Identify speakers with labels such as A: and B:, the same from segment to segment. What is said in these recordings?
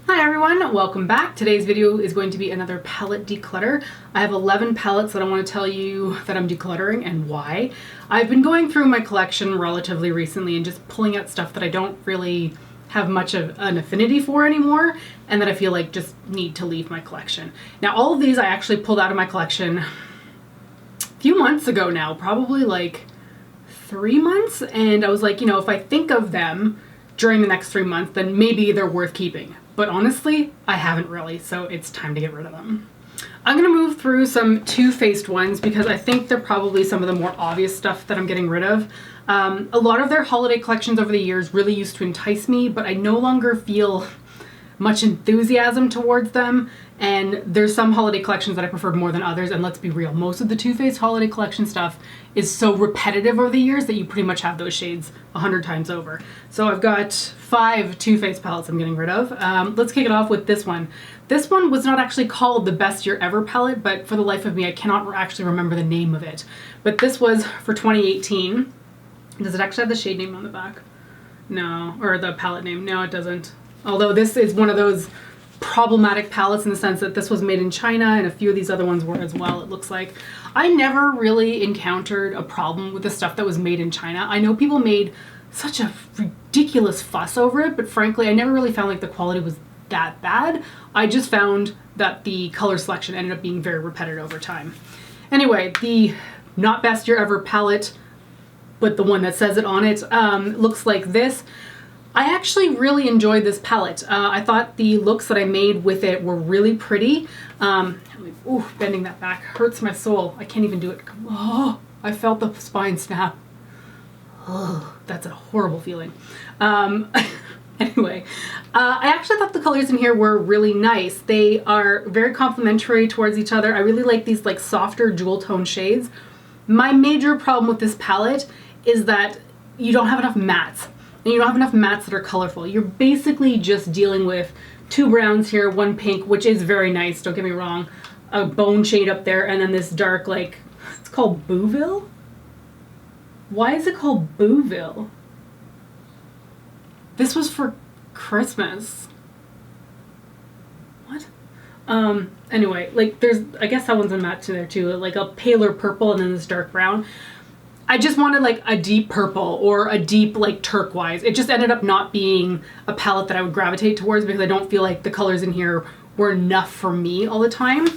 A: Hi everyone, welcome back. Today's video is going to be another palette declutter. I have 11 palettes that I want to tell you that I'm decluttering and why. I've been going through my collection relatively recently and just pulling out stuff that I don't really have much of an affinity for anymore and that I feel like just need to leave my collection. Now all of these I actually pulled out of my collection a few months ago now, probably like 3 months, and I was like, you know, if I think of them during the next 3 months, then maybe they're worth keeping. But honestly, I haven't really, so it's time to get rid of them. I'm gonna move through some Too Faced ones because I think they're probably some of the more obvious stuff that I'm getting rid of. A lot of their holiday collections over the years really used to entice me, but I no longer feel much enthusiasm towards them. And there's some holiday collections that I preferred more than others, and let's be real, most of the Too Faced holiday collection stuff is so repetitive over the years that you pretty much have those shades 100 times over. So I've got 5 Too Faced palettes I'm getting rid of. Let's kick it off with this one. This one was not actually called the Best Year Ever palette, but for the life of me I cannot actually remember the name of it. But this was for 2018. Does it actually have the shade name on the back? No, or the palette name. No, it doesn't. Although this is one of those problematic palettes in the sense that this was made in China and a few of these other ones were as well, it looks like. I never really encountered a problem with the stuff that was made in China. I know people made such a ridiculous fuss over it, but frankly, I never really found like the quality was that bad. I just found that the color selection ended up being very repetitive over time. Anyway, the not Best Year Ever palette, but the one that says it on it, looks like this. I actually really enjoyed this palette. I thought the looks that I made with it were really pretty. Ooh, bending that back hurts my soul. I can't even do it. Oh, I felt the spine snap. Oh, that's a horrible feeling. Anyway, I actually thought the colors in here were really nice. They are very complementary towards each other. I really like these like softer jewel tone shades. My major problem with this palette is that you don't have enough mattes. And you don't have enough mattes that are colorful. You're basically just dealing with 2 browns here, 1 pink, which is very nice, don't get me wrong. A bone shade up there, and then this dark, like, it's called Bouville? Why is it called Bouville? This was for Christmas. What? Anyway, like, there's, I guess that one's a matte to there too, like a paler purple and then this dark brown. I just wanted like a deep purple or a deep like turquoise. It just ended up not being a palette that I would gravitate towards because I don't feel like the colors in here were enough for me all the time.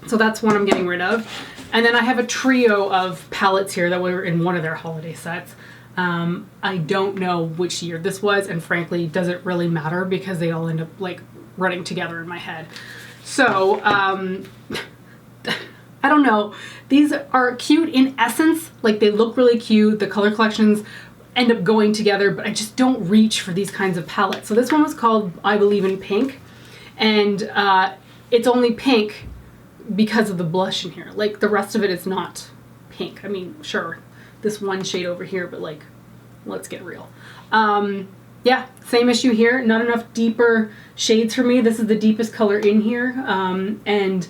A: So that's one I'm getting rid of. And then I have a trio of palettes here that were in one of their holiday sets. I don't know which year this was, and frankly, does it really matter because they all end up like running together in my head. So, I don't know. These are cute in essence, like they look really cute. The color collections end up going together, but I just don't reach for these kinds of palettes. So this one was called I Believe in Pink, and it's only pink because of the blush in here. Like the rest of it is not pink. I mean, sure, this one shade over here, but like, let's get real. Yeah, same issue here. Not enough deeper shades for me. This is the deepest color in here, and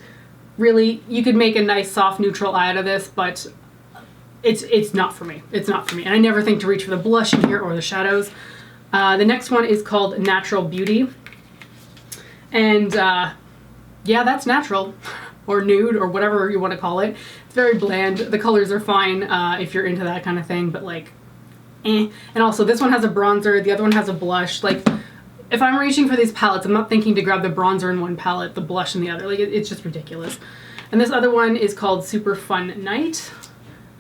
A: really, you could make a nice soft neutral eye out of this, but it's not for me. It's not for me. And I never think to reach for the blush in here or the shadows. The next one is called Natural Beauty. And yeah, that's natural or nude or whatever you want to call it. It's very bland. The colors are fine if you're into that kind of thing, but like, eh. And also this one has a bronzer. The other one has a blush. Like, if I'm reaching for these palettes, I'm not thinking to grab the bronzer in one palette, the blush in the other. Like, it's just ridiculous. And this other one is called Super Fun Night.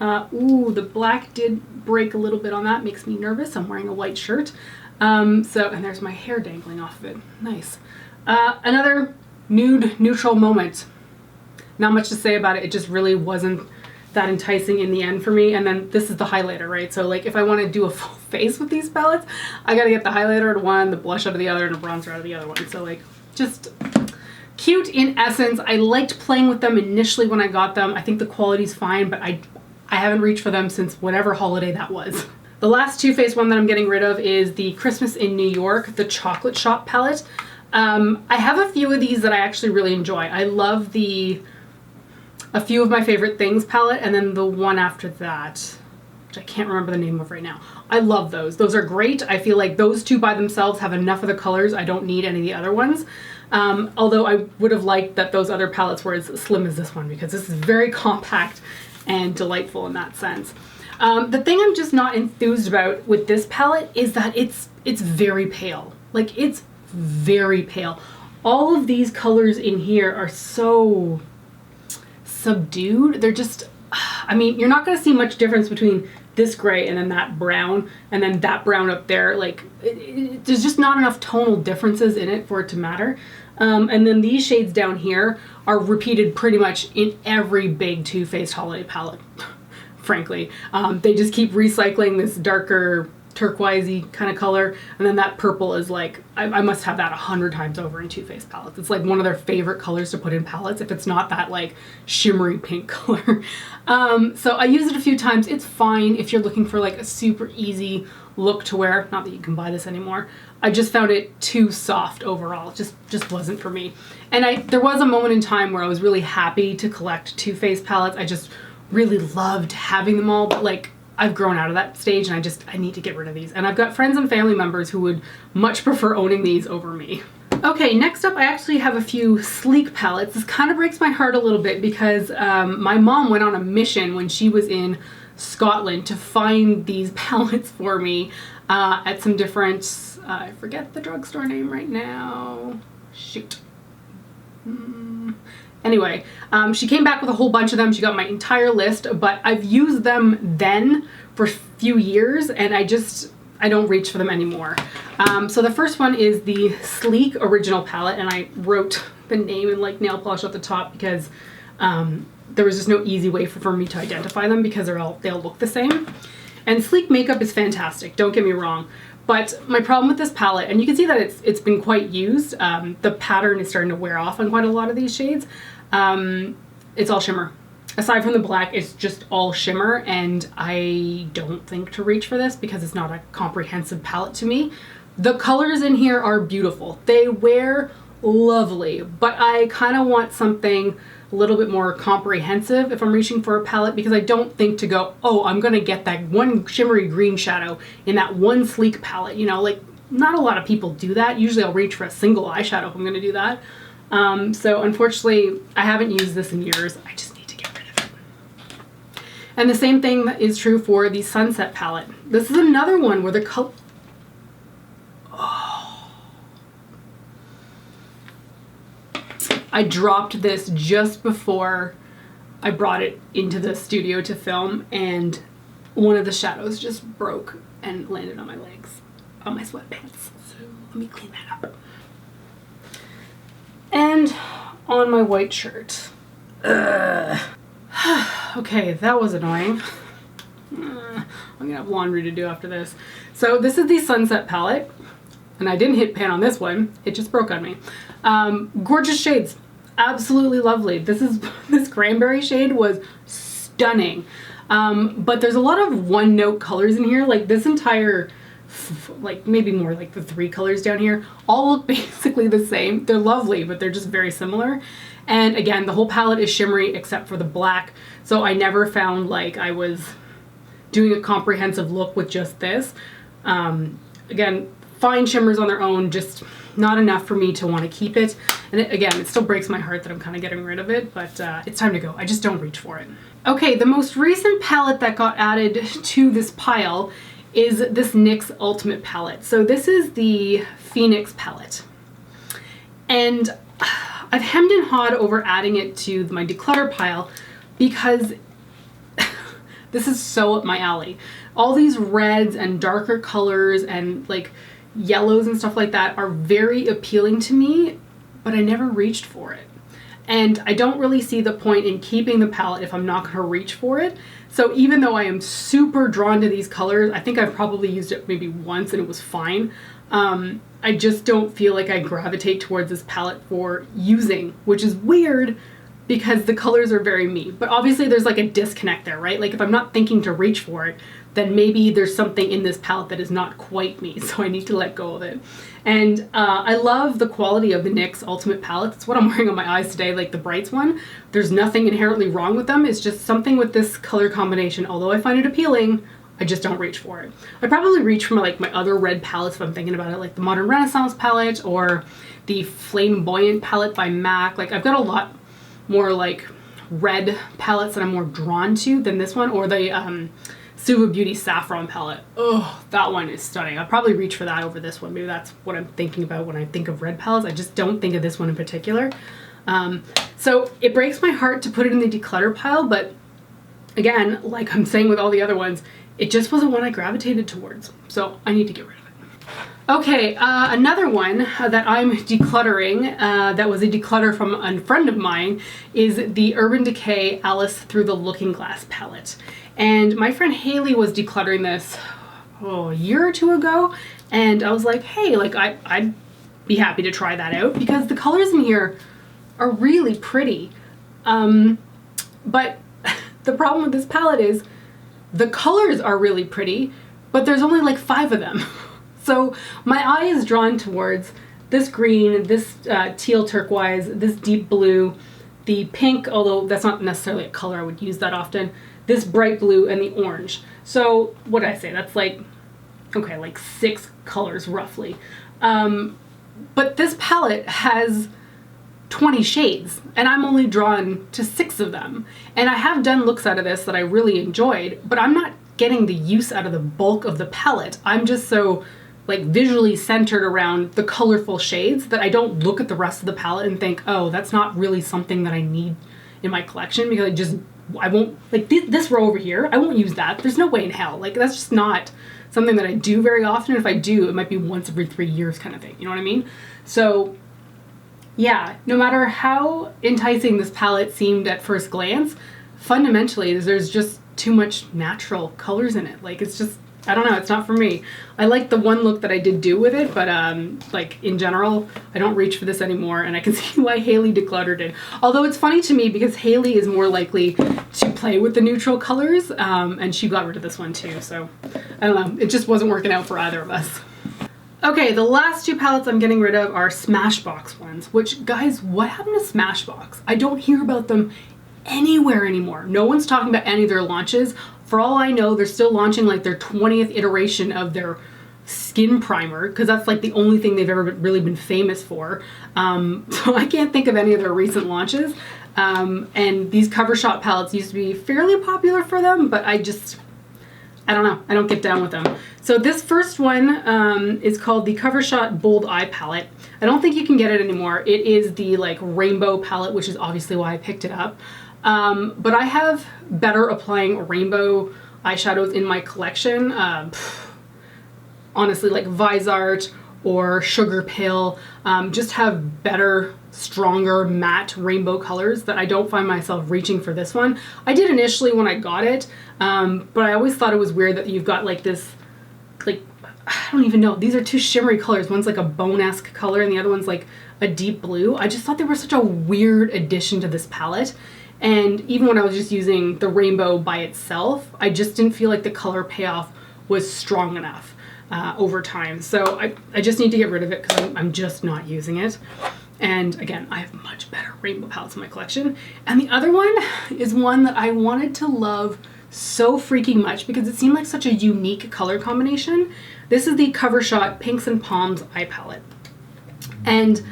A: Ooh, the black did break a little bit on that. Makes me nervous. I'm wearing a white shirt. And there's my hair dangling off of it. Nice. Another nude neutral moment. Not much to say about it. It just really wasn't that enticing in the end for me. And then this is the highlighter, right? So like if I want to do a full face with these palettes, I gotta get the highlighter out of one, the blush out of the other, and a bronzer out of the other one. So like, just cute in essence. I liked playing with them initially when I got them. I think the quality's fine, but I haven't reached for them since whatever holiday that was. The last Too Faced one that I'm getting rid of is the Christmas in New York, the Chocolate Shop palette. I have a few of these that I actually really enjoy. I love the A Few of My Favorite Things palette, and then the one after that. which I can't remember the name of right now. I love those. Those are great. I feel like those two by themselves have enough of the colors. I don't need any of the other ones. Although I would have liked that those other palettes were as slim as this one, because this is very compact and delightful in that sense. The thing I'm just not enthused about with this palette is that it's very pale. Like, it's very pale. All of these colors in here are so subdued. They're just, I mean, you're not going to see much difference between this gray and then that brown and then that brown up there. Like, there's just not enough tonal differences in it for it to matter. And then these shades down here are repeated pretty much in every big Too Faced holiday palette, frankly. They just keep recycling this darker turquoisey kind of color, and then that purple is like, I must have that 100 times over in Too Faced palettes. It's like one of their favorite colors to put in palettes if it's not that like shimmery pink color. So I use it a few times. It's fine if you're looking for like a super easy look to wear. Not that you can buy this anymore. I just found it too soft overall. It just wasn't for me. And there was a moment in time where I was really happy to collect Too Faced palettes. I just really loved having them all, but like, I've grown out of that stage and I need to get rid of these. And I've got friends and family members who would much prefer owning these over me. Okay, next up I actually have a few sleek palettes. This kind of breaks my heart a little bit because my mom went on a mission when she was in Scotland to find these palettes for me at some different, I forget the drugstore name right now. Shoot. Anyway, she came back with a whole bunch of them. She got my entire list, but I've used them then for a few years and I don't reach for them anymore. So the first one is the Sleek Original palette, and I wrote the name in like nail polish at the top because there was just no easy way for me to identify them because they all look the same. And Sleek makeup is fantastic, don't get me wrong. But my problem with this palette, and you can see that it's been quite used, the pattern is starting to wear off on quite a lot of these shades. It's all shimmer. Aside from the black, it's just all shimmer, and I don't think to reach for this because it's not a comprehensive palette to me. The colors in here are beautiful. They wear lovely, but I kind of want something a little bit more comprehensive if I'm reaching for a palette, because I don't think to go, oh, I'm gonna get that one shimmery green shadow in that one Sleek palette. You know, like, not a lot of people do that. Usually I'll reach for a single eyeshadow if I'm gonna do that. So unfortunately, I haven't used this in years. I just need to get rid of it. And the same thing is true for the Sunset palette. This is another one where the color, I dropped this just before I brought it into the studio to film, and one of the shadows just broke and landed on my legs, on my sweatpants. So let me clean that up. And on my white shirt. Ugh. Okay, that was annoying. I'm gonna have laundry to do after this. So this is the Sunset palette, and I didn't hit pan on this one. It just broke on me. Gorgeous shades, absolutely lovely. This cranberry shade was stunning. But there's a lot of one note colors in here. Like this entire, like maybe more like the 3 colors down here, all look basically the same. They're lovely, but they're just very similar. And again, the whole palette is shimmery except for the black. So I never found like I was doing a comprehensive look with just this. Again, fine shimmers on their own, just not enough for me to want to keep it. And again, it still breaks my heart that I'm kind of getting rid of it, but it's time to go. I just don't reach for it. Okay, the most recent palette that got added to this pile is this NYX Ultimate palette. So this is the Phoenix palette. And I've hemmed and hawed over adding it to my declutter pile because this is so up my alley. All these reds and darker colors and like yellows and stuff like that are very appealing to me, but I never reached for it. And I don't really see the point in keeping the palette if I'm not going to reach for it. So even though I am super drawn to these colors, I think I've probably used it maybe once and it was fine. I just don't feel like I gravitate towards this palette for using, which is weird because the colors are very me. But obviously there's like a disconnect there, right? Like if I'm not thinking to reach for it, then maybe there's something in this palette that is not quite me, so I need to let go of it. And I love the quality of the NYX Ultimate palette. It's what I'm wearing on my eyes today, like the Brights one. There's nothing inherently wrong with them. It's just something with this color combination. Although I find it appealing, I just don't reach for it. I'd probably reach for like my other red palettes if I'm thinking about it, like the Modern Renaissance palette or the Flamboyant palette by MAC. Like I've got a lot more like red palettes that I'm more drawn to than this one, or the Suva Beauty Saffron palette. Oh, that one is stunning. I'll probably reach for that over this one. Maybe that's what I'm thinking about when I think of red palettes. I just don't think of this one in particular. So it breaks my heart to put it in the declutter pile, but again, like I'm saying with all the other ones, it just wasn't one I gravitated towards. So I need to get rid of it. Okay, another one that I'm decluttering, that was a declutter from a friend of mine, is the Urban Decay Alice Through the Looking Glass palette. And my friend Haley was decluttering this, a year or two ago, and I was like, hey, like I'd be happy to try that out because the colors in here are really pretty. But the problem with this palette is the colors are really pretty, but there's only like 5 of them. So my eye is drawn towards this green, this teal turquoise, this deep blue, the pink, although that's not necessarily a color I would use that often, this bright blue, and the orange. So what did I say? That's like, okay, like 6 colors roughly. But this palette has 20 shades and I'm only drawn to 6 of them. And I have done looks out of this that I really enjoyed, but I'm not getting the use out of the bulk of the palette. I'm just so like visually centered around the colorful shades that I don't look at the rest of the palette and think, oh, that's not really something that I need in my collection, because I won't, like this row over here, I won't use that. There's no way in hell. Like that's just not something that I do very often. If I do, it might be once every 3 years kind of thing. You know what I mean? So yeah, no matter how enticing this palette seemed at first glance, fundamentally there's just too much natural colors in it. Like it's just, I don't know, it's not for me. I like the one look that I did do with it, but like in general, I don't reach for this anymore, and I can see why Haley decluttered it. Although it's funny to me because Haley is more likely to play with the neutral colors, and she got rid of this one too, so I don't know, it just wasn't working out for either of us. Okay, the last 2 palettes I'm getting rid of are Smashbox ones, which, guys, what happened to Smashbox? I don't hear about them anywhere anymore. No one's talking about any of their launches. For all I know, they're still launching like their 20th iteration of their skin primer, because that's like the only thing they've ever really been famous for. So I can't think of any of their recent launches. And these cover shot palettes used to be fairly popular for them, but I don't know, I don't get down with them. So this first one is called the Cover Shot Bold Eye Palette. I don't think you can get it anymore. It is the like rainbow palette, which is obviously why I picked it up. But I have better applying rainbow eyeshadows in my collection. Honestly, like Visart or Sugar Pill just have better, stronger matte rainbow colors that I don't find myself reaching for this one. I did initially when I got it, but I always thought it was weird that you've got like this, like, I don't even know, these are 2 shimmery colors. One's like a bone-esque color and the other one's like a deep blue. I just thought they were such a weird addition to this palette. And even when I was just using the rainbow by itself, I just didn't feel like the color payoff was strong enough over time. So I just need to get rid of it because I'm just not using it. And again, I have much better rainbow palettes in my collection. And the other one is one that I wanted to love so freaking much because it seemed like such a unique color combination. This is the Cover Shot Pinks and Palms Eye Palette. And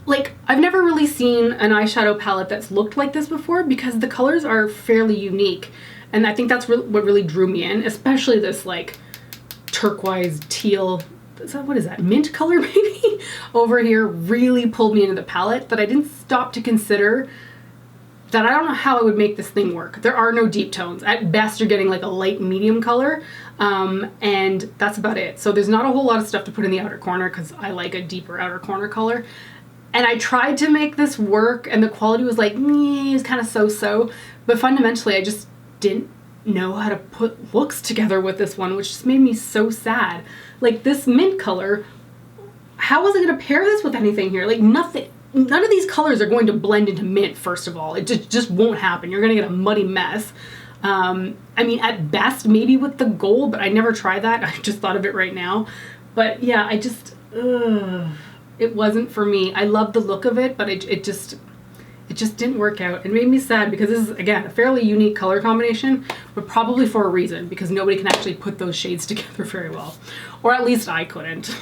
A: like, I've never really seen an eyeshadow palette that's looked like this before because the colors are fairly unique. And I think that's what really drew me in, especially this like turquoise teal, what is that, mint color maybe? Over here really pulled me into the palette that I didn't stop to consider that I don't know how I would make this thing work. There are no deep tones. At best, you're getting like a light medium color, and that's about it. So there's not a whole lot of stuff to put in the outer corner because I like a deeper outer corner color. And I tried to make this work and the quality was like, it's kind of so-so. But fundamentally, I just didn't know how to put looks together with this one, which just made me so sad. Like this mint color, how was I going to pair this with anything here? Like nothing. None of these colors are going to blend into mint, first of all. It just won't happen. You're going to get a muddy mess. I mean, at best, maybe with the gold, but I never tried that. I just thought of it right now. But yeah, I just, it wasn't for me. I love the look of it, but it just just didn't work out. It made me sad because this is, again, a fairly unique color combination, but probably for a reason, because nobody can actually put those shades together very well. Or at least I couldn't.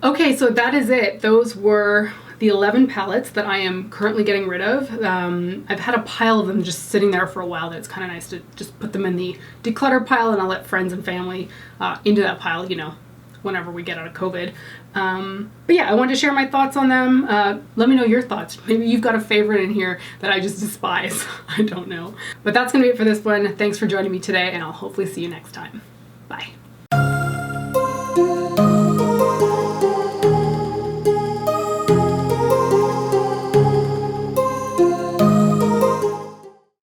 A: Okay, so that is it. Those were the 11 palettes that I am currently getting rid of. I've had a pile of them just sitting there for a while that it's kind of nice to just put them in the declutter pile, and I'll let friends and family into that pile, you know, whenever we get out of COVID. But yeah, I wanted to share my thoughts on them. Let me know your thoughts. Maybe you've got a favorite in here that I just despise. I don't know. But that's gonna be it for this one. Thanks for joining me today, and I'll hopefully see you next time. Bye.